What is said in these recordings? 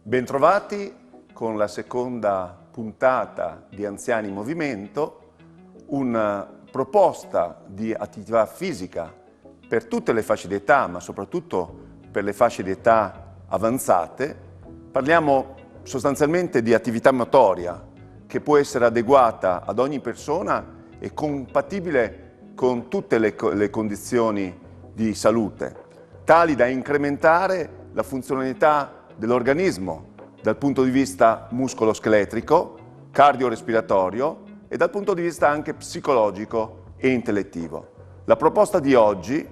Bentrovati con la seconda puntata di Anziani in Movimento, una proposta di attività fisica per tutte le fasce di età, ma soprattutto per le fasce di età avanzate. Parliamo sostanzialmente di attività motoria che può essere adeguata ad ogni persona e compatibile con tutte le condizioni di salute, tali da incrementare la funzionalità dell'organismo dal punto di vista muscoloscheletrico, cardiorespiratorio e dal punto di vista anche psicologico e intellettivo. La proposta di oggi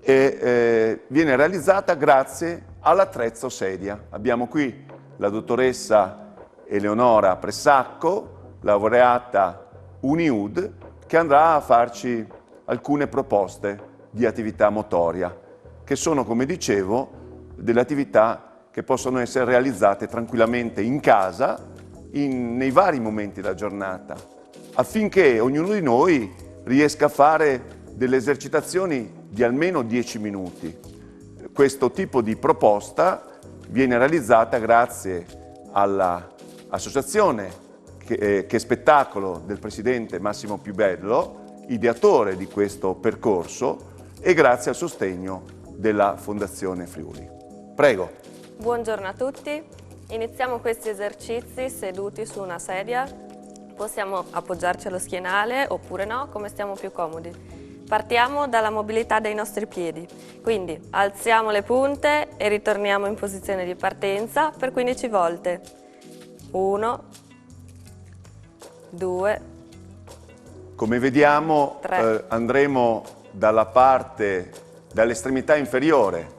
viene realizzata grazie all'attrezzo sedia. Abbiamo qui la dottoressa Eleonora Pressacco, laureata UniUD, che andrà a farci alcune proposte di attività motoria, che sono, come dicevo, delle attività che possono essere realizzate tranquillamente in casa, nei vari momenti della giornata, affinché ognuno di noi riesca a fare delle esercitazioni di almeno 10 minuti. Questo tipo di proposta viene realizzata grazie all'associazione Che Spettacolo del presidente Massimo Piubello, ideatore di questo percorso, e grazie al sostegno della Fondazione Friuli. Prego. Buongiorno a tutti, iniziamo questi esercizi seduti su una sedia, possiamo appoggiarci allo schienale oppure no, come stiamo più comodi. Partiamo dalla mobilità dei nostri piedi, quindi alziamo le punte e ritorniamo in posizione di partenza per 15 volte. 1, 2, come vediamo 3. Andremo dall'estremità inferiore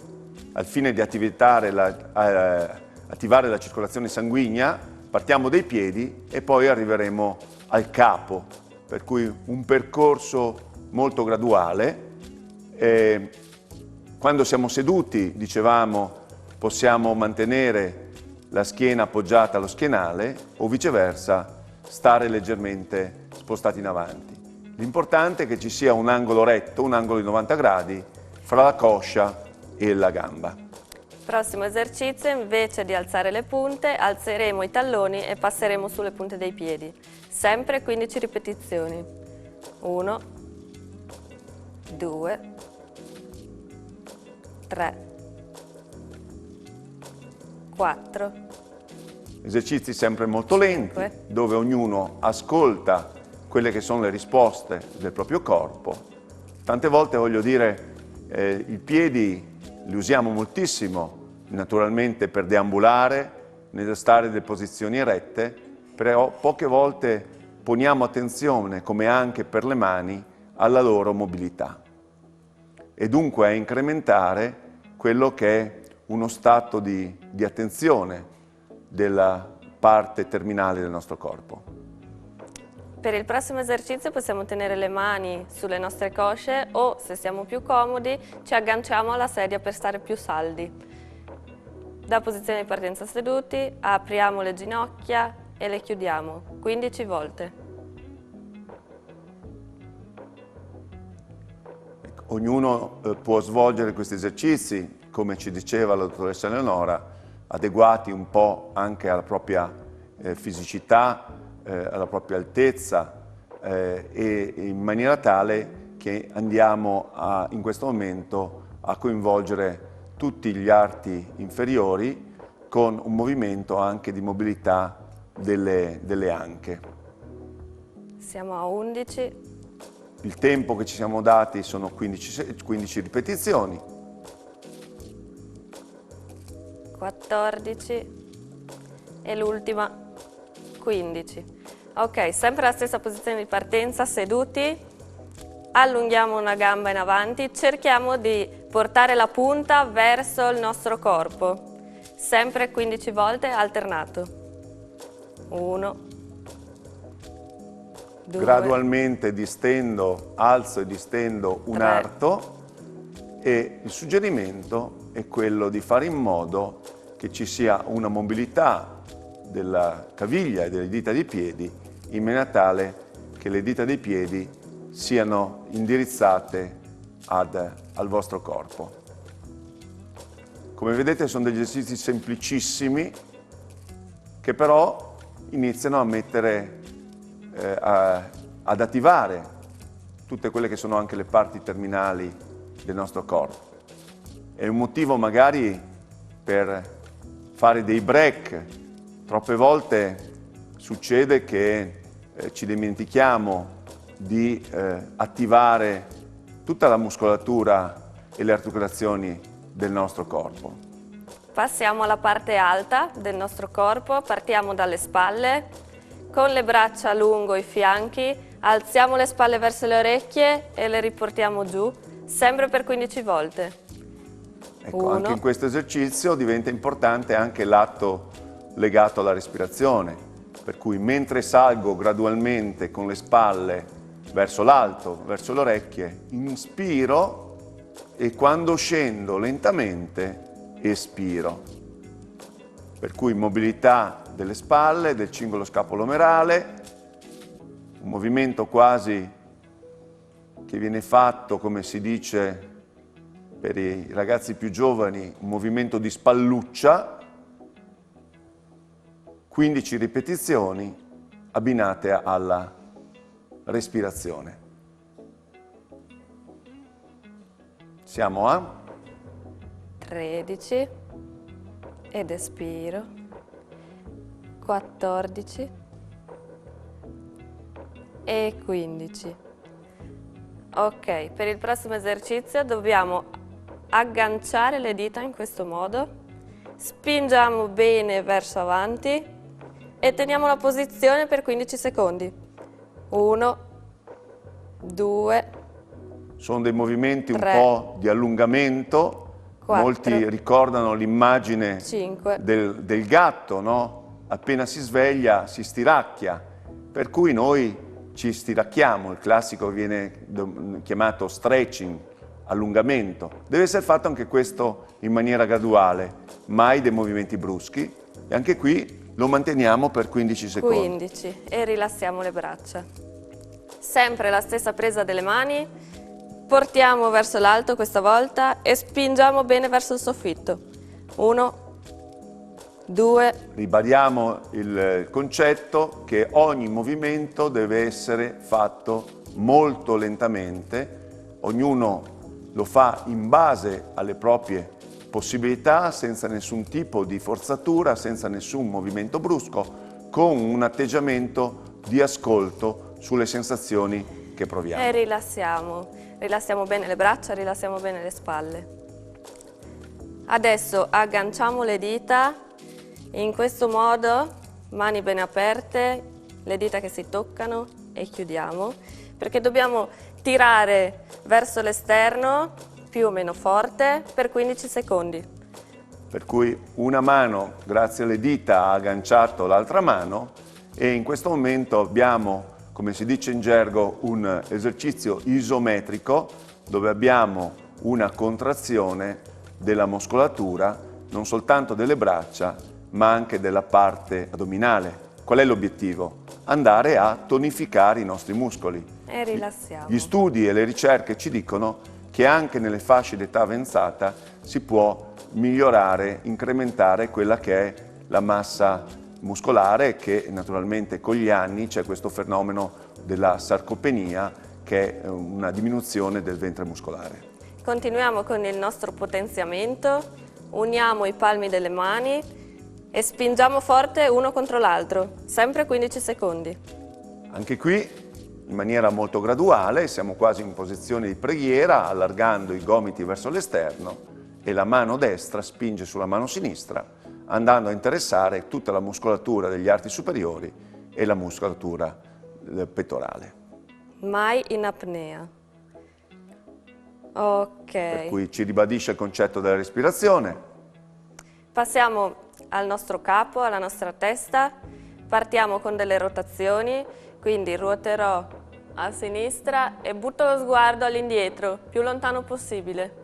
al fine di attivare la circolazione sanguigna. Partiamo dai piedi e poi arriveremo al capo, per cui un percorso molto graduale. Quando siamo seduti, dicevamo, possiamo mantenere la schiena appoggiata allo schienale o viceversa stare leggermente spostati in avanti. L'importante è che ci sia un angolo retto, un angolo di 90 gradi fra la coscia e la gamba. Prossimo esercizio, invece di alzare le punte, alzeremo i talloni e passeremo sulle punte dei piedi. Sempre 15 ripetizioni. 1, 2, 3, 4. Esercizi sempre molto lenti, dove ognuno ascolta quelle che sono le risposte del proprio corpo. Tante volte, voglio dire, i piedi li usiamo moltissimo, naturalmente per deambulare, nel stare delle posizioni erette, però poche volte poniamo attenzione, come anche per le mani, alla loro mobilità e dunque a incrementare quello che è uno stato di attenzione della parte terminale del nostro corpo. Per il prossimo esercizio possiamo tenere le mani sulle nostre cosce o, se siamo più comodi, ci agganciamo alla sedia per stare più saldi. Da posizione di partenza seduti, apriamo le ginocchia e le chiudiamo 15 volte. Ognuno può svolgere questi esercizi, come ci diceva la dottoressa Eleonora, adeguati un po' anche alla propria fisicità, alla propria altezza e in maniera tale che andiamo in questo momento a coinvolgere tutti gli arti inferiori con un movimento anche di mobilità delle anche. Siamo a 11. Il tempo che ci siamo dati sono 15 ripetizioni. 14 e l'ultima 15. Ok, sempre la stessa posizione di partenza, seduti, allunghiamo una gamba in avanti, cerchiamo di portare la punta verso il nostro corpo, sempre 15 volte alternato. 1, 2, gradualmente distendo, alzo e distendo un 3. arto e il suggerimento è quello di fare in modo che ci sia una mobilità della caviglia e delle dita dei piedi in maniera tale che le dita dei piedi siano indirizzate al vostro corpo. Come vedete sono degli esercizi semplicissimi che però iniziano a ad attivare tutte quelle che sono anche le parti terminali del nostro corpo. È un motivo magari per fare dei break. Troppe volte succede che ci dimentichiamo di attivare tutta la muscolatura e le articolazioni del nostro corpo. Passiamo alla parte alta del nostro corpo, partiamo dalle spalle, con le braccia lungo i fianchi, alziamo le spalle verso le orecchie e le riportiamo giù, sempre per 15 volte. Ecco, anche in questo esercizio diventa importante anche l'atto legato alla respirazione, per cui mentre salgo gradualmente con le spalle verso l'alto, verso le orecchie, inspiro e quando scendo lentamente espiro. Per cui mobilità delle spalle, del cingolo scapolomerale, un movimento quasi che viene fatto, come si dice per i ragazzi più giovani, un movimento di spalluccia, 15 ripetizioni abbinate alla respirazione. Siamo a 13 ed espiro, 14 e 15. Ok, per il prossimo esercizio dobbiamo agganciare le dita in questo modo, spingiamo bene verso avanti e teniamo la posizione per 15 secondi. 1, 2, sono dei movimenti 3, un po' di allungamento. 4, molti ricordano l'immagine 5, del gatto, no? Appena si sveglia si stiracchia, per cui noi ci stiracchiamo, il classico viene chiamato stretching, allungamento. Deve essere fatto anche questo in maniera graduale, mai dei movimenti bruschi, e anche qui lo manteniamo per 15 secondi. 15 e rilassiamo le braccia. Sempre la stessa presa delle mani, portiamo verso l'alto questa volta e spingiamo bene verso il soffitto. 1, 2. Ribadiamo il concetto che ogni movimento deve essere fatto molto lentamente, ognuno lo fa in base alle proprie possibilità, senza nessun tipo di forzatura, senza nessun movimento brusco, con un atteggiamento di ascolto sulle sensazioni che proviamo. E rilassiamo bene le braccia, rilassiamo bene le spalle. Adesso agganciamo le dita in questo modo, mani bene aperte, le dita che si toccano e chiudiamo, perché dobbiamo tirare verso l'esterno più o meno forte per 15 secondi. Per cui una mano, grazie alle dita, ha agganciato l'altra mano e in questo momento abbiamo, come si dice in gergo, un esercizio isometrico dove abbiamo una contrazione della muscolatura, non soltanto delle braccia, ma anche della parte addominale. Qual è l'obiettivo? Andare a tonificare i nostri muscoli. E rilassiamo. Gli studi e le ricerche ci dicono che anche nelle fasce d'età avanzata si può migliorare, incrementare quella che è la massa muscolare, che naturalmente con gli anni c'è questo fenomeno della sarcopenia, che è una diminuzione del ventre muscolare. Continuiamo con il nostro potenziamento, uniamo i palmi delle mani e spingiamo forte uno contro l'altro, sempre 15 secondi. Anche qui, in maniera molto graduale, siamo quasi in posizione di preghiera, allargando i gomiti verso l'esterno e la mano destra spinge sulla mano sinistra, andando a interessare tutta la muscolatura degli arti superiori e la muscolatura pettorale. Mai in apnea. Ok. Per cui ci ribadisce il concetto della respirazione. Passiamo al nostro capo, alla nostra testa, partiamo con delle rotazioni, quindi ruoterò a sinistra e butto lo sguardo all'indietro, più lontano possibile,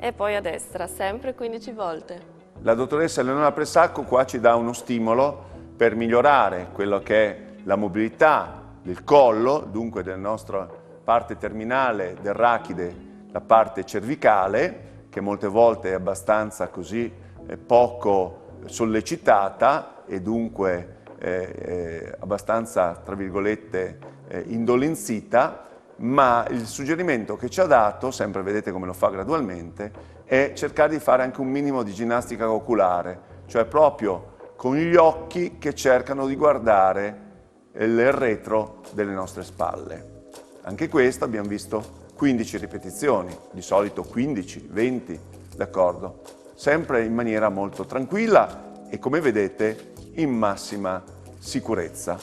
e poi a destra, sempre 15 volte. La dottoressa Eleonora Pressacco qua ci dà uno stimolo per migliorare quello che è la mobilità del collo, dunque della nostra parte terminale del rachide, la parte cervicale, che molte volte è abbastanza così poco sollecitata e dunque abbastanza, tra virgolette, indolenzita, ma il suggerimento che ci ha dato, sempre vedete come lo fa gradualmente, è cercare di fare anche un minimo di ginnastica oculare, cioè proprio con gli occhi che cercano di guardare il retro delle nostre spalle. Anche questo abbiamo visto 15 ripetizioni, di solito 15, 20, d'accordo? Sempre in maniera molto tranquilla e, come vedete, in massima sicurezza.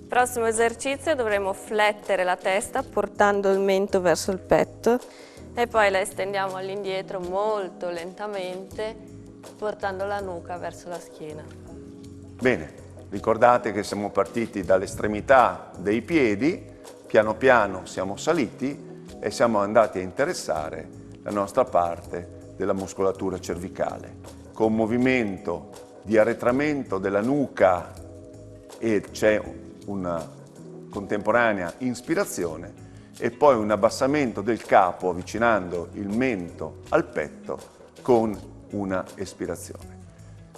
Prossimo esercizio dovremo flettere la testa portando il mento verso il petto e poi la estendiamo all'indietro molto lentamente portando la nuca verso la schiena. Bene, ricordate che siamo partiti dall'estremità dei piedi, piano piano siamo saliti e siamo andati a interessare la nostra parte della muscolatura cervicale, con movimento di arretramento della nuca e c'è una contemporanea inspirazione e poi un abbassamento del capo avvicinando il mento al petto con una espirazione.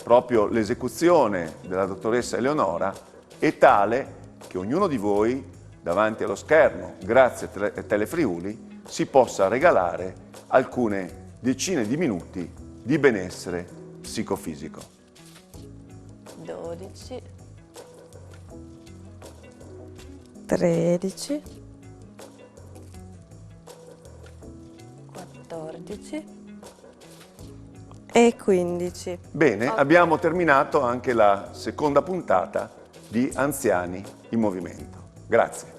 Proprio l'esecuzione della dottoressa Eleonora è tale che ognuno di voi davanti allo schermo, grazie a Telefriuli, si possa regalare alcune decine di minuti di benessere psicofisico. 12, 13, 14 e 15. Bene, abbiamo terminato anche la seconda puntata di Anziani in Movimento. Grazie.